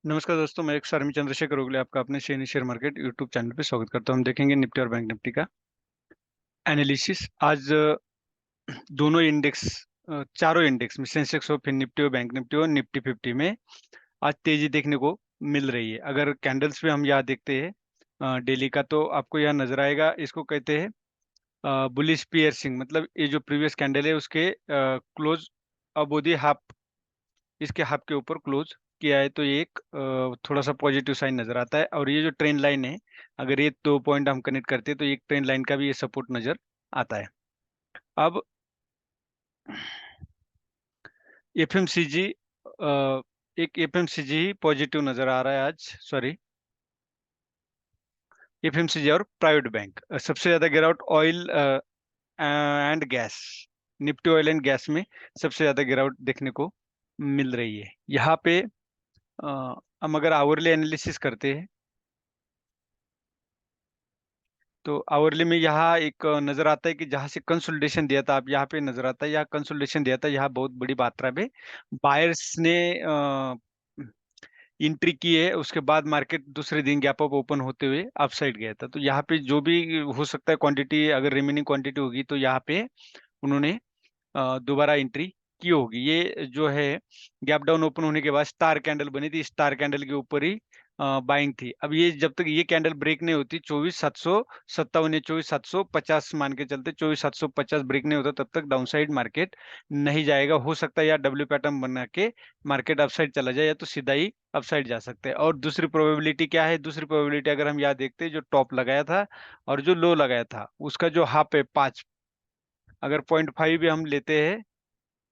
नमस्कार दोस्तों, मैं एक शर्मी चंद्रशेखर ओगले आपका अपने शेनी शेयर मार्केट यूट्यूब चैनल पे स्वागत करता हूं। हम देखेंगे निफ्टी और बैंक निफ्टी का एनालिसिस। आज दोनों इंडेक्स, चारों इंडेक्स में सेंसेक्स हो, फिर निफ्टी हो, बैंक निफ्टी हो, निफ्टी 50 में आज तेजी देखने को मिल रही है। अगर कैंडल्स पे हम यहाँ देखते हैं डेली का, तो आपको यह नजर आएगा। इसको कहते हैं बुलिश पियर्सिंग, मतलब ये जो प्रीवियस कैंडल है उसके क्लोज अबोधी हाफ, इसके हाफ के ऊपर क्लोज किया है, तो ये एक थोड़ा सा पॉजिटिव साइन नजर आता है। और ये जो ट्रेंड लाइन है, अगर ये 2 पॉइंट हम कनेक्ट करते हैं तो एक ट्रेंड लाइन का भी ये सपोर्ट नजर आता है। अब एफएमसीजी, एक एफएमसीजी ही पॉजिटिव नजर आ रहा है आज। सॉरी, एफएमसीजी और प्राइवेट बैंक। सबसे ज्यादा गिरावट oil and gas, Nifty oil and gas में सबसे ज्यादा गिरावट देखने को मिल रही है यहाँ पे। हम अगर आवरली एनालिसिस करते हैं तो आवरली में यहाँ एक नजर आता है कि जहां से कंसोलिडेशन दिया था, आप यहाँ पे नजर आता है, यहाँ कंसोलिडेशन दिया था, यहाँ बहुत बड़ी मात्रा में बायर्स ने एंट्री की है। उसके बाद मार्केट दूसरे दिन गैप अप ओपन होते हुए अपसाइड गया था। तो यहाँ पे जो भी हो सकता है क्वांटिटी, अगर रिमेनिंग क्वांटिटी होगी तो यहाँ पे उन्होंने दोबारा एंट्री की होगी। ये जो है गैप डाउन ओपन होने के बाद स्टार कैंडल बनी थी, स्टार कैंडल के ऊपर ही बाइंग थी। अब ये जब तक ये कैंडल ब्रेक नहीं होती 24,757 या 24,750 मान के चलते, 24,750 ब्रेक नहीं होता तब तक डाउन साइड मार्केट नहीं जाएगा। हो सकता है या डब्ल्यू पैटर्न बना के मार्केट अपसाइड चला जाए, या तो सीधा ही अपसाइड जा सकते हैं। और दूसरी प्रोबेबिलिटी क्या है? दूसरी प्रोबेबिलिटी अगर हम यहाँ देखते हैं, जो टॉप लगाया था और जो लो लगाया था उसका जो हाफ है 5, अगर 0.5 भी हम लेते हैं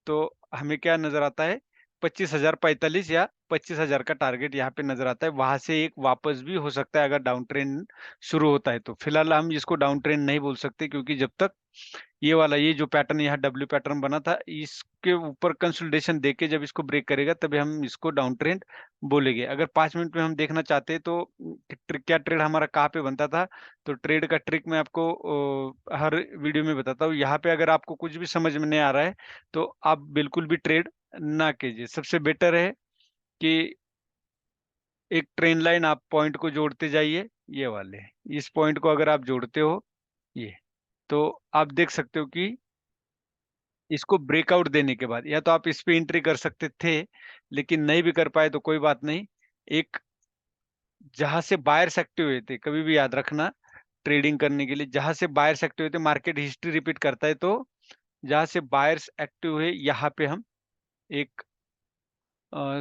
तो हमें क्या नजर आता है? 25,045 या 25,000 का टारगेट यहाँ पे नजर आता है। वहां से एक वापस भी हो सकता है अगर डाउन ट्रेंड शुरू होता है तो। फिलहाल हम इसको डाउन ट्रेंड नहीं बोल सकते, क्योंकि जब तक ये वाला, ये जो पैटर्न यहाँ डब्ल्यू पैटर्न बना था, इसके ऊपर कंसोलिडेशन देके जब इसको ब्रेक करेगा तभी हम इसको डाउन ट्रेंड बोलेंगे। अगर 5 मिनट में हम देखना चाहते हैं तो क्या ट्रेड हमारा कहाँ पे बनता था, तो ट्रेड का ट्रिक मैं आपको हर वीडियो में बताता हूँ। यहाँ पे अगर आपको कुछ भी समझ में नहीं आ रहा है तो आप बिल्कुल भी ट्रेड ना कीजिए। सबसे बेटर है कि एक ट्रेन लाइन आप पॉइंट को जोड़ते जाइए। ये वाले, इस पॉइंट को अगर आप जोड़ते हो, ये, तो आप देख सकते हो कि इसको ब्रेकआउट देने के बाद या तो आप इस पे एंट्री कर सकते थे, लेकिन नहीं भी कर पाए तो कोई बात नहीं। एक, जहां से बायर्स एक्टिव हुए थे, कभी भी याद रखना ट्रेडिंग करने के लिए, जहां से बायर्स एक्टिव हुए थे, मार्केट हिस्ट्री रिपीट करता है, तो जहां से बायर्स एक्टिव हुए यहाँ पे हम एक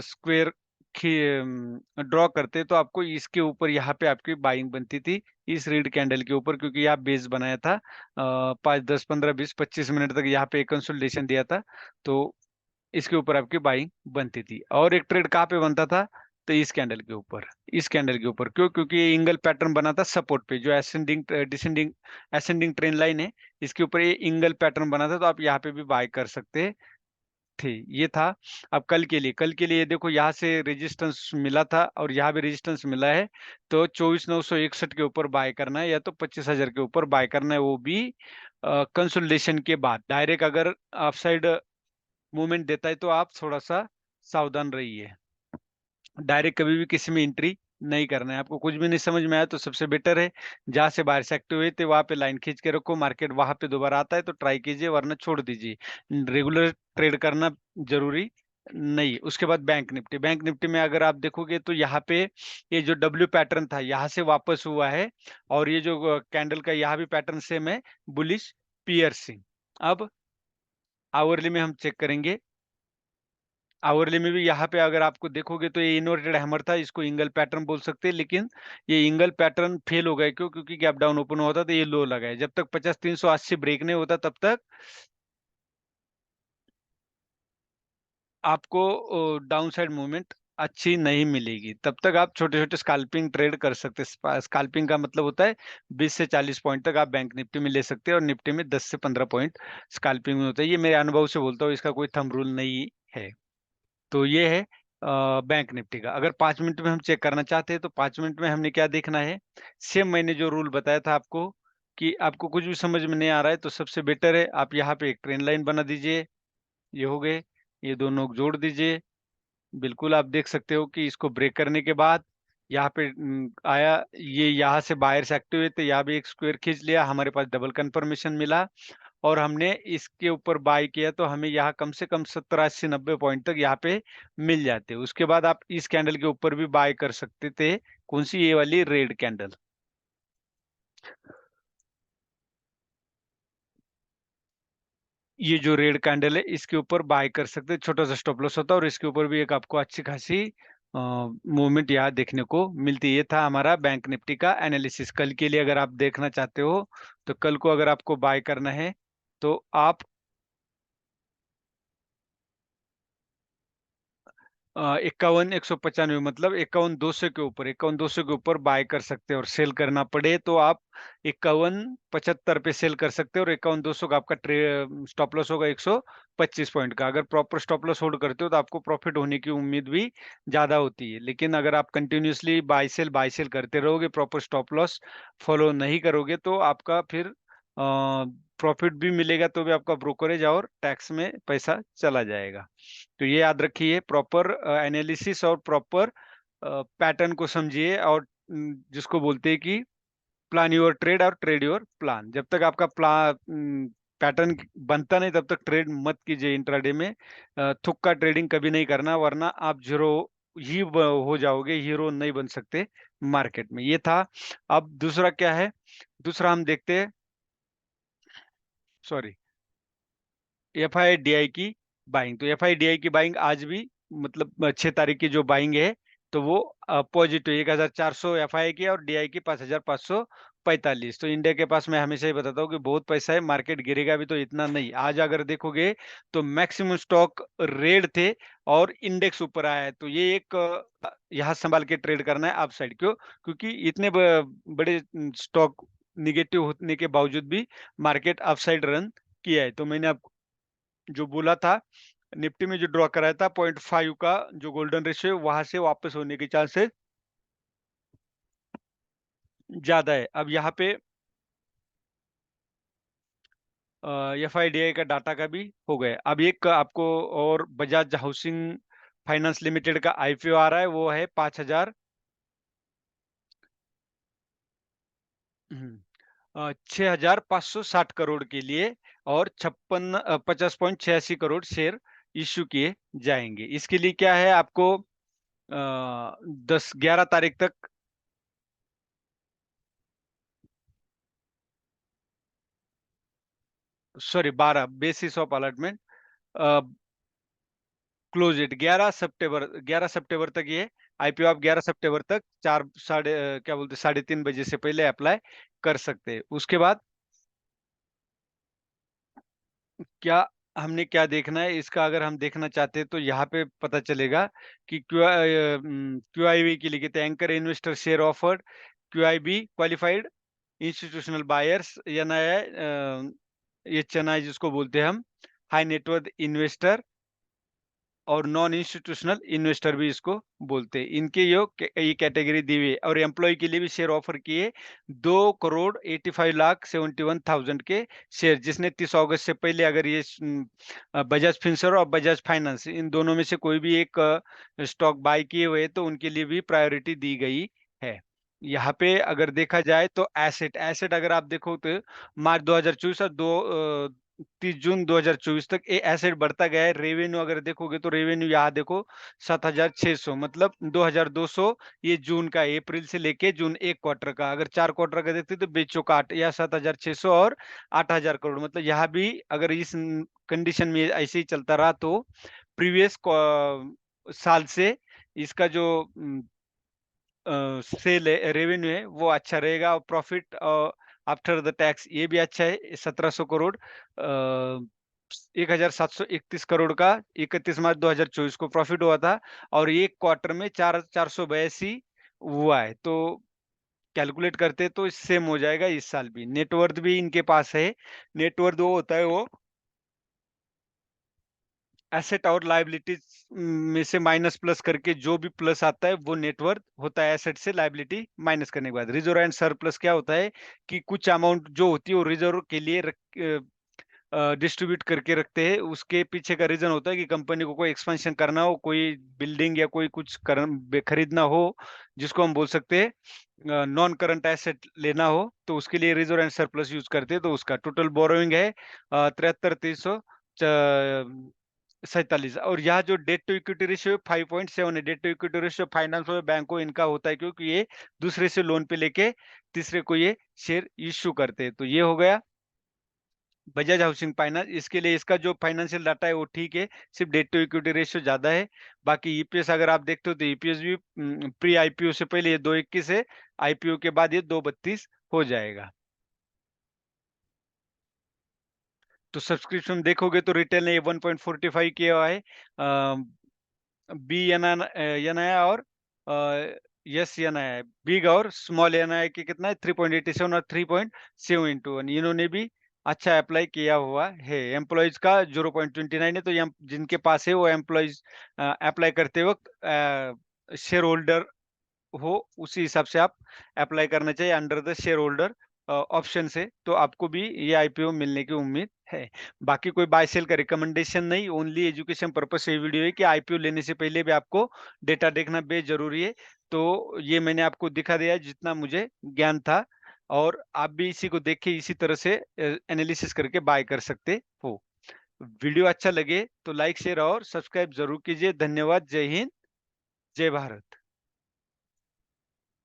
स्क्वेयर ड्रॉ करते, तो आपको इसके ऊपर यहाँ पे आपकी बाइंग बनती थी, इस रीड कैंडल के ऊपर, क्योंकि यहाँ बेस बनाया था 5, 10, 15, 20, 25 मिनट तक यहाँ पे कंसोलिडेशन दिया था, तो इसके ऊपर आपकी बाइंग बनती थी। और एक ट्रेड कहाँ पे बनता था? तो इस कैंडल के ऊपर, इस कैंडल के ऊपर। क्यों? क्योंकि ये इंगल पैटर्न बना था सपोर्ट पे, जो ascending descending ascending trend line है, इसके ऊपर ये इंगल पैटर्न बना था, तो आप यहाँ पे भी बाय कर सकते थे। ये था। अब कल के लिए, कल के लिए देखो, यहाँ से रेजिस्टेंस मिला था और यहाँ भी रेजिस्टेंस मिला है, तो 24,961 के ऊपर बाय करना है, या तो 25,000 के ऊपर बाय करना है, वो भी कंसोलिडेशन के बाद। डायरेक्ट अगर अपसाइड मूवमेंट देता है तो आप थोड़ा सा सावधान रहिए। डायरेक्ट कभी भी किसी में एंट्री नहीं करना है। आपको कुछ भी नहीं समझ में आया तो सबसे बेटर है, जहां से बाहर से एक्टिव हुए थे वहां पे लाइन खींच के रखो। मार्केट वहां पे दोबारा आता है तो ट्राई कीजिए, वरना छोड़ दीजिए। रेगुलर ट्रेड करना जरूरी नहीं। उसके बाद बैंक निफ्टी, बैंक निफ्टी में अगर आप देखोगे तो यहाँ पे ये जो डब्ल्यू पैटर्न था यहाँ से वापस हुआ है, और ये जो कैंडल का यहाँ भी पैटर्न सेम है, बुलिश पियर्सिंग। अब आवरली में हम चेक करेंगे। आवरली में भी यहाँ पे अगर आपको देखोगे तो ये इन्वर्टेड हैमर था, इसको इंगल पैटर्न बोल सकते हैं, लेकिन ये इंगल पैटर्न फेल हो गया। क्यों? क्योंकि गैप डाउन ओपन हुआ था तो ये लो लगा है। जब तक 50,380 ब्रेक नहीं होता तब तक आपको डाउन साइड मूवमेंट अच्छी नहीं मिलेगी। तब तक आप छोटे छोटे स्कैल्पिंग ट्रेड कर सकते हैं। स्कैल्पिंग का मतलब होता है 20 से 40 पॉइंट तक आप बैंक निफ्टी में ले सकते हैं, और निफ्टी में 10 से 15 पॉइंट स्कैल्पिंग में होता है। ये मेरे अनुभव से बोलता हूँ, इसका कोई थंब रूल नहीं है। तो ये है बैंक निफ्टी का। अगर 5 मिनट में हम चेक करना चाहते हैं तो 5 मिनट में हमने क्या देखना है? सेम मैंने जो रूल बताया था आपको, कि आपको कुछ भी समझ में नहीं आ रहा है तो सबसे बेटर है आप यहाँ पे एक ट्रेन लाइन बना दीजिए। ये हो गए, ये दोनों जोड़ दीजिए, बिल्कुल आप देख सकते हो कि इसको ब्रेक करने के बाद यहाँ पे आया, ये यहाँ से बाहर से एक्टिव हुए तो यहाँ भी एक स्क्वायर खींच लिया, हमारे पास डबल कंफर्मेशन मिला और हमने इसके ऊपर बाय किया तो हमें यहाँ कम से कम 70 80 90 पॉइंट तक यहाँ पे मिल जाते। उसके बाद आप इस कैंडल के ऊपर भी बाय कर सकते थे। कौन सी? ये वाली रेड कैंडल। ये जो रेड कैंडल है इसके ऊपर बाय कर सकते हैं, छोटा सा स्टॉप लॉस होता है और इसके ऊपर भी एक आपको अच्छी खासी मूवमेंट यहाँ देखने को मिलती है। ये था हमारा बैंक निफ्टी का एनालिसिस कल के लिए। अगर आप देखना चाहते हो तो कल को अगर आपको बाय करना है तो आप 51 195, मतलब 51 200 के ऊपर, 51 200 के ऊपर बाय कर सकते हैं। और सेल करना पड़े तो आप 51 75 पे सेल कर सकते हैं और 51 200 का आपका स्टॉप लॉस होगा 125 पॉइंट का। अगर प्रॉपर स्टॉप लॉस होल्ड करते हो तो आपको प्रॉफिट होने की उम्मीद भी ज्यादा होती है। लेकिन अगर आप कंटिन्यूअसली बाय सेल करते रहोगे, प्रॉपर स्टॉप लॉस फॉलो नहीं करोगे तो आपका फिर प्रॉफिट भी मिलेगा तो भी आपका ब्रोकरेज और टैक्स में पैसा चला जाएगा। तो ये याद रखिए, प्रॉपर एनालिसिस और प्रॉपर पैटर्न को समझिए और जिसको बोलते हैं कि प्लान योर ट्रेड और ट्रेड योर प्लान। जब तक आपका प्लान पैटर्न बनता नहीं तब तक ट्रेड मत कीजिए इंट्राडे में। थुक्का ट्रेडिंग कभी नहीं करना, वरना आप जीरो ही हो जाओगे, हीरो नहीं बन सकते मार्केट में। ये था। अब दूसरा क्या है? दूसरा हम देखते हैं, sorry, F I D I की बाइंग। तो एफ आई डी आई की बाइंग आज भी, मतलब 6 तारीख की जो बाइंग है तो वो पॉजिटिव 1400 एफ आई की और डी आई की 5545। तो इंडिया के पास मैं हमेशा ही बताता हूँ कि बहुत पैसा है, मार्केट गिरेगा भी तो इतना नहीं। आज अगर देखोगे तो मैक्सिमम स्टॉक रेड थे और इंडेक्स ऊपर आया है। तो ये एक यहाँ संभाल के ट्रेड करना है आप साइड। क्यों? क्योंकि इतने बड़े स्टॉक निगेटिव होने के बावजूद भी मार्केट अपसाइड रन किया है। तो मैंने आपको जो बोला था, निफ्टी में जो ड्रॉ कराया था 0.5 का जो गोल्डन रेशियो है वहां से वापस होने के चांसेस ज्यादा है। अब यहाँ पे एफ आई डी आई का डाटा का भी हो गया। अब एक आपको और बजाज हाउसिंग फाइनेंस लिमिटेड का आईपीओ आ रहा है, वो है 6,560 करोड़ के लिए और 50.86 करोड़ शेयर इश्यू किए जाएंगे। इसके लिए क्या है आपको 10 11 तारीख तक, sorry 12, basis of allotment, close date 11 सितंबर, 11 सितंबर तक ये आईपीओ आप 11 सितंबर तक चार साढ़े क्या बोलते 3:30 बजे से पहले अप्लाई कर सकते हैं। उसके बाद क्या हमने क्या देखना है इसका? अगर हम देखना चाहते हैं तो यहाँ पे पता चलेगा कि क्यू आई बी के लिए कहते हैं anchor investor share offered, Q I B qualified institutional buyers, N I I, H N I जिसको बोलते हैं हम, हाई नेटवर्थ इन्वेस्टर और नॉन इंस्टीट्यूशनल इन्वेस्टर भी इसको बोलते हैं। इनके ये कैटेगरी दी हुई है। और एम्प्लॉय के लिए भी शेयर ऑफर किए 2,85,71,000 के शेयर, जिसने 30 अगस्त से पहले अगर ये बजाज फिंसर और बजाज फाइनेंस इन दोनों में से कोई भी एक स्टॉक बाय किए हुए तो उनके लिए भी प्रायोरिटी दी गई है। यहाँ पे अगर देखा जाए तो एसेट एसेट अगर आप देखो तो मार्च 2024 और 30 जून 2024 तक ये एसेट बढ़ता गया है। रेवेन्यू अगर देखोगे तो रेवेन्यू यहाँ देखो 7,600, मतलब 2,200। ये जून का, अप्रैल से लेके जून एक क्वार्टर का। अगर 4 क्वार्टर का देखते तो बेचो का 8 या 7,600 और 8,000 करोड़। मतलब यहाँ भी अगर इस कंडीशन में ऐसे ही चलता रहा तो प्रीवियस साल से इसका जो सेल है, रेवेन्यू है, वो अच्छा रहेगा। और प्रॉफिट आफ्टर द टैक्स ये भी अच्छा है, 1,700 करोड़, 1,731 करोड़ का 31 मार्च 2024 को प्रॉफिट हुआ था। और एक क्वार्टर में 4,482 हुआ है। तो कैलकुलेट करते तो सेम हो जाएगा इस साल भी। नेटवर्थ भी इनके पास है। नेटवर्थ वो होता है, वो एसेट और लायबिलिटीज में से माइनस प्लस करके जो भी प्लस आता है वो नेटवर्थ होता है। एसेट से लायबिलिटी माइनस करने के बाद रिजर्व एंड सरप्लस क्या होता है कि कुछ अमाउंट जो होती है वो रिजर्व के लिए डिस्ट्रीब्यूट करके रखते हैं। उसके पीछे का रीज़न होता है कि कंपनी को कोई एक्सपेंशन करना हो, कोई बिल्डिंग या कोई कुछ खरीदना हो, जिसको हम बोल सकते हैं नॉन करंट एसेट लेना हो, तो उसके लिए रिजर्व एंड सरप्लस यूज़ करते हैं। तो उसका टोटल बोरोइंग है 73,347, और यहाँ जो डेट टू इक्विटी रेशियो 5.7 है। Debt to equity ratio finance और बैंकों इनका होता है, क्योंकि ये दूसरे से लोन पे लेके तीसरे को ये शेयर इश्यू करते हैं। तो ये हो गया बजाज हाउसिंग फाइनेंस। इसके लिए इसका जो फाइनेंशियल डाटा है वो ठीक है, सिर्फ डेट टू इक्विटी रेशियो ज्यादा है। बाकी ईपीएस अगर आप देखते हो तो ईपीएस भी प्री आईपीओ से पहले ये 2.21 है, आईपीओ के बाद ये 2.32 हो जाएगा। तो सब्सक्रिप्शन देखोगे तो रिटेल ने 1.45 किया है, बी एन आई और यस एन आई, बिग और स्मॉल एन आई के कितना है 3.87 और 3.7 इन्होंने भी अच्छा अप्लाई किया हुआ है। एम्प्लॉयज का 0.29 है, तो जिनके पास है वो एम्प्लॉयज अप्लाई करते वक्त शेयर होल्डर हो, उसी हिसाब से आप अप्लाई करना चाहिए under the share holder option से, तो आपको भी ये आईपीओ मिलने की उम्मीद है। बाकी कोई बाय सेल का रिकमेंडेशन नहीं, ओनली एजुकेशन पर्पस से ये वीडियो है कि आईपीओ लेने से पहले भी आपको डेटा देखना बेहद जरूरी है। तो ये मैंने आपको दिखा दिया है जितना मुझे ज्ञान था, और आप भी इसी को देख के इसी तरह से एनालिसिस करके बाय कर सकते हो। वीडियो अच्छा लगे तो लाइक शेयर और सब्सक्राइब जरूर कीजिए। धन्यवाद। जय हिंद, जय भारत।